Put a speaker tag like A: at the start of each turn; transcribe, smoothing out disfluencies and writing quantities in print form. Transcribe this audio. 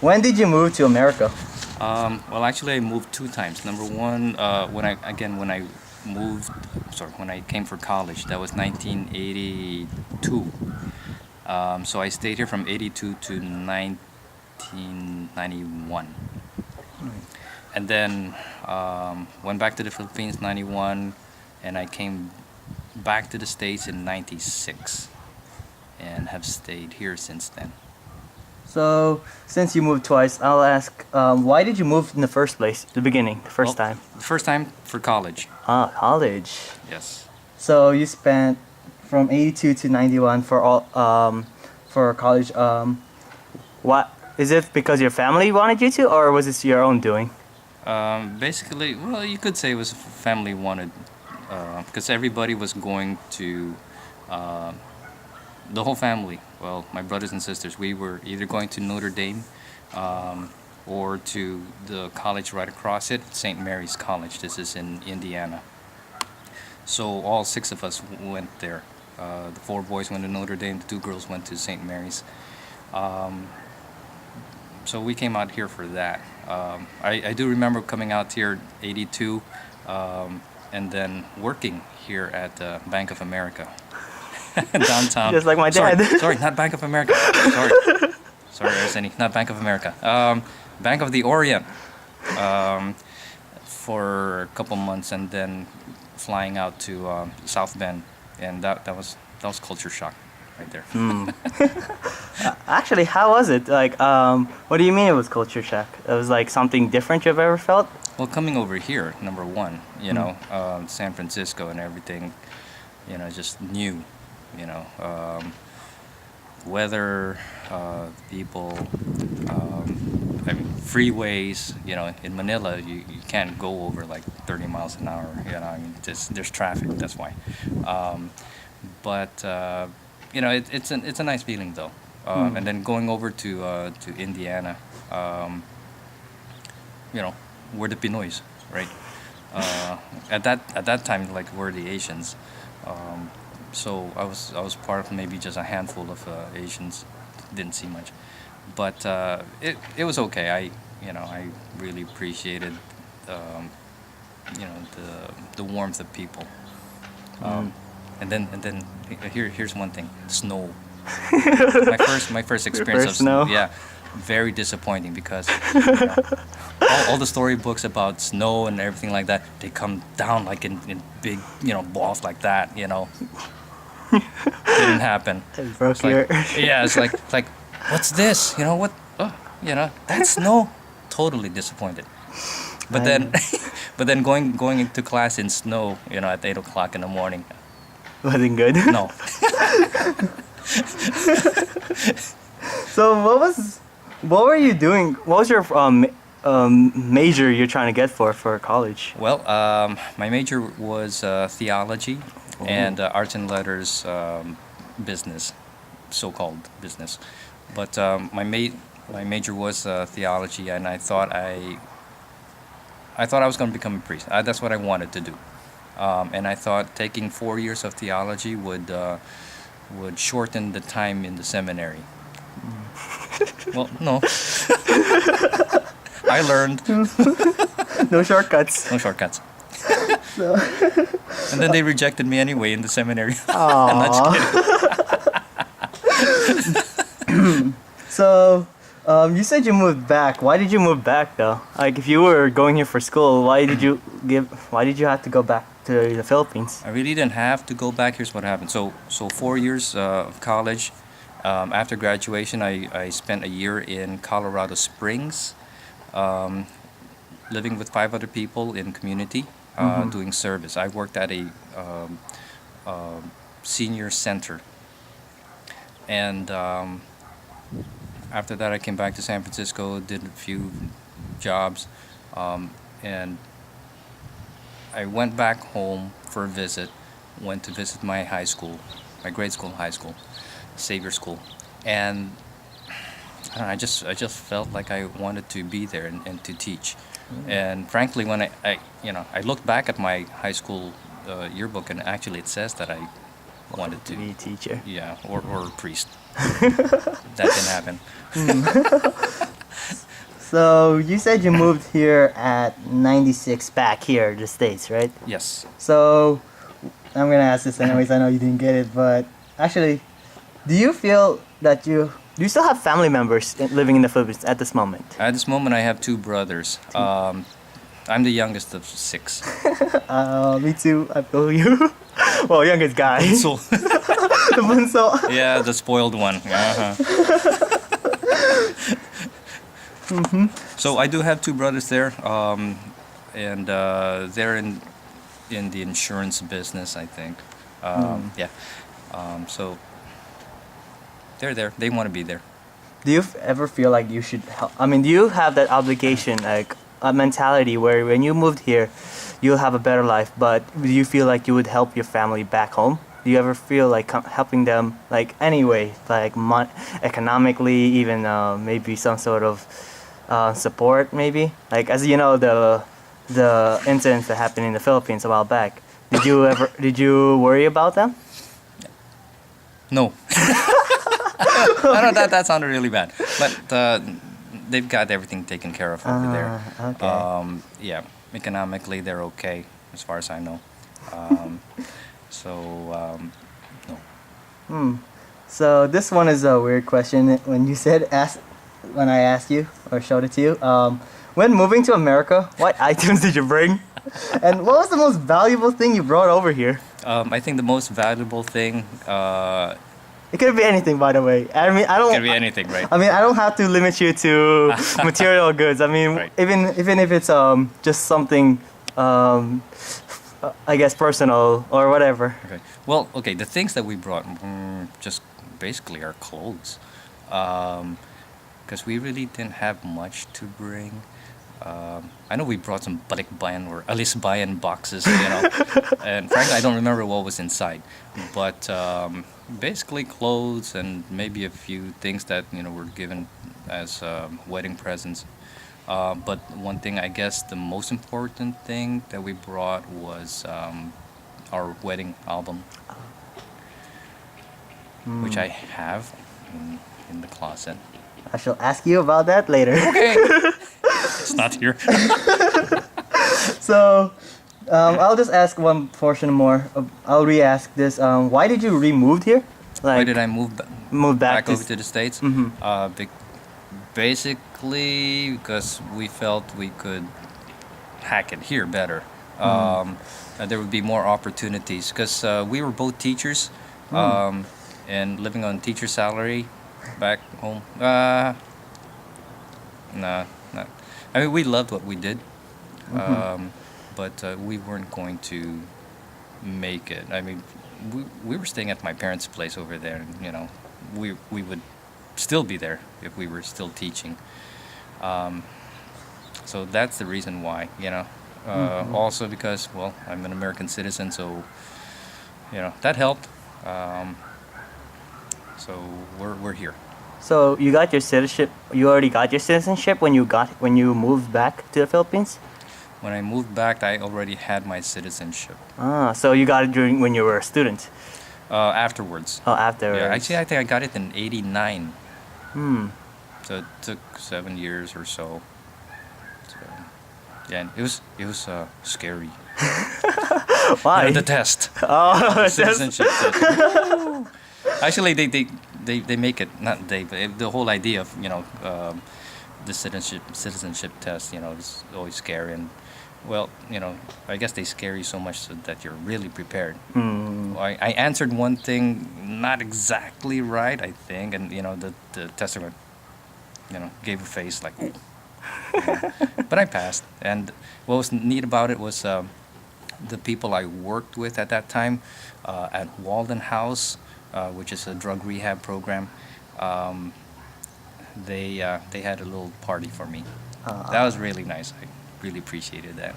A: When did you move to America?
B: Well, actually, I moved two times. Number one, when I moved, sorry, when I came for college, that was 1982. So I stayed here from 82 to 1991, and then went back to the Philippines 91, and I came back to the States in 96, and have stayed here since then.
A: So, since you moved twice, I'll ask, why did you move in the first place, the beginning, the
B: Well,
A: first time?
B: the first time for college,
A: Ah, college.
B: yes.
A: So you spent from 82 to 91 for college. What is it because your family wanted you to, or was it your own doing?
B: Basically, well, you could say it was family wanted, because everybody was going to, uh, the whole family. Well, my brothers and sisters, we were either going to Notre Dame, um, or to the college right across it, St. Mary's College. This is in Indiana. So all six of us went there. The four boys went to Notre Dame, the two girls went to St. Mary's. Um, so we came out here for that. I do remember coming out here 82, and then working here at Bank of America downtown.
A: Just like my dad.
B: Sorry, not Bank of America. Sorry, sorry, Arsenio, not Bank of America. Bank of the Orient, for a couple months, and then flying out to South Bend, and that was culture shock right there.
A: Actually, how was it? Like, what do you mean it was culture shock? It was like something different you've ever felt?
B: Well, coming over here, number one, San Francisco and everything, just new, you know, weather, people, I mean, freeways, in Manila, you can't go over like 30 miles an hour, I mean, there's traffic, that's why. But, it's a nice feeling though. And then going over to Indiana, you know, we're the Pinoys, right? At that time, like we're the Asians. So I was part of maybe just a handful of Asians. Didn't see much, but it was okay. I really appreciated, um, the warmth of people. Um, and then here's one thing: snow. My first
A: Your
B: experience
A: first snow?
B: yeah, very disappointing because all the storybooks about snow and everything like that, they come down like in big, balls like that, didn't happen.
A: It broke
B: It's like,
A: your.
B: yeah, it's like what's this, what, oh, that's snow. Totally disappointed. But then
A: I
B: but then going into class in snow, at 8 o'clock in the morning,
A: wasn't good.
B: no.
A: So what were you doing? What was your major you're trying to get for college?
B: Well, my major was theology and arts and letters, business, so-called business. But my major was theology, and I thought I was going to become a priest. That's what I wanted to do, and I thought taking 4 years of theology would shorten the time in the seminary. Well, no, I learned
A: No shortcuts.
B: no shortcuts.
A: So,
B: And then they rejected me anyway in the seminary. I'm not just kidding.
A: so you said you moved back. Why did you move back though? Like if you were going here for school, why did you have to go back to the Philippines?
B: I really didn't have to go back. Here's what happened. So 4 years of college. After graduation, I spent a year in Colorado Springs, um, living with five other people in community, doing service. I worked at a senior center, and after that, I came back to San Francisco, did a few jobs, and I went back home for a visit. Went to visit my high school, my grade school, high school, Xavier School, and I don't know, I just felt like I wanted to be there and to teach. And frankly, when I looked back at my high school yearbook, and actually it says that wanted to.
A: Be a teacher.
B: Yeah, or a priest. That didn't happen.
A: So you said you moved here at 96 back here, the States, right?
B: Yes.
A: So I'm gonna ask this anyways. I know you didn't get it, but actually, do you feel that do you still have family members living in the Philippines at this moment?
B: At this moment, I have two brothers. I'm the youngest of six.
A: Me too. I feel you. Well, youngest guy.
B: So,
A: The bunso.
B: yeah, the spoiled one. Uh-huh. So I do have two brothers there, and they're in the insurance business, I think. Yeah. So they're there. They want to be there.
A: Do you ever feel like you should help? I mean, do you have that obligation, like a mentality where when you moved here, you'll have a better life, but do you feel like you would help your family back home? Do you ever feel like helping them, like anyway, like economically, even maybe some sort of support, maybe? Like as you know, the incidents that happened in the Philippines a while back. Did you worry about them?
B: No. I know that sounded really bad, but they've got everything taken care of over there.
A: Okay.
B: Yeah, economically they're okay as far as I know. So no.
A: So this one is a weird question. When you said when I asked you or showed it to you, when moving to America, what items did you bring? And what was the most valuable thing you brought over here?
B: I think the most valuable thing
A: It could be anything, by the way. I mean, I don't.
B: can be anything, right?
A: I mean, I don't have to limit you to material goods. I mean,
B: Right.
A: even if it's just something, I guess personal or whatever.
B: Okay. Well, okay. The things that we brought just basically are clothes, because we really didn't have much to bring. I know we brought some balikbayan or alisbayan boxes, and frankly, I don't remember what was inside. But basically, clothes and maybe a few things that were given as wedding presents. But one thing, I guess, the most important thing that we brought was our wedding album, which I have in the closet.
A: I shall ask you about that later.
B: Okay. It's not here.
A: So, I'll just ask one portion more. I'll re-ask this. Why did you re-move here?
B: Why
A: Like
B: did I move
A: move back
B: back over to the States?
A: Mhm.
B: Basically, because we felt we could hack it here better. And there would be more opportunities because we were both teachers, and living on teacher salary back home. Nah, not. I mean, we loved what we did, but we weren't going to make it. I mean, we were staying at my parents' place over there, and we would still be there if we were still teaching. So that's the reason why. Also because I'm an American citizen, so that helped. So we're here.
A: So you got your citizenship. You already got your citizenship when you moved back to the Philippines.
B: When I moved back, I already had my citizenship.
A: So you got it when you were a student.
B: Afterwards.
A: Oh, after.
B: Yeah, actually, I think I got it in '89.
A: Hmm.
B: So it took 7 years or so. So, yeah, and it was scary.
A: Why?
B: The test.
A: Oh,
B: The
A: that's-
B: citizenship test. Actually, they make it not they, but the whole idea of the citizenship test is always scary, and I guess they scare you so much so that you're really prepared. I answered one thing not exactly right, I think, and the tester went, gave a face like, ooh. But I passed, and what was neat about it was the people I worked with at that time at Walden House, which is a drug rehab program. They had a little party for me. That was really nice. I really appreciated that.